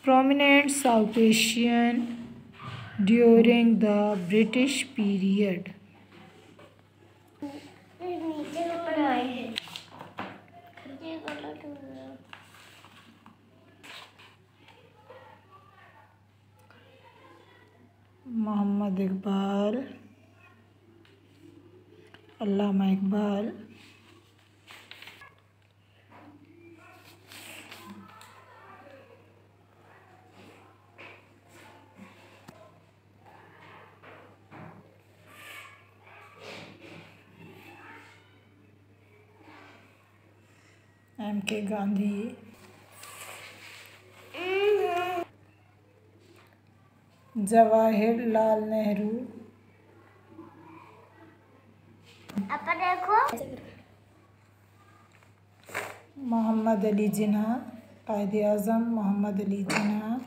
Prominent South Asian during the British period. Mohammad Iqbal, Allama Iqbal, M.K. Gandhi, Jawaharlal Nehru, Mohammad Ali Jinnah, कायदे आज़म मोहम्मद अली जिन्ना,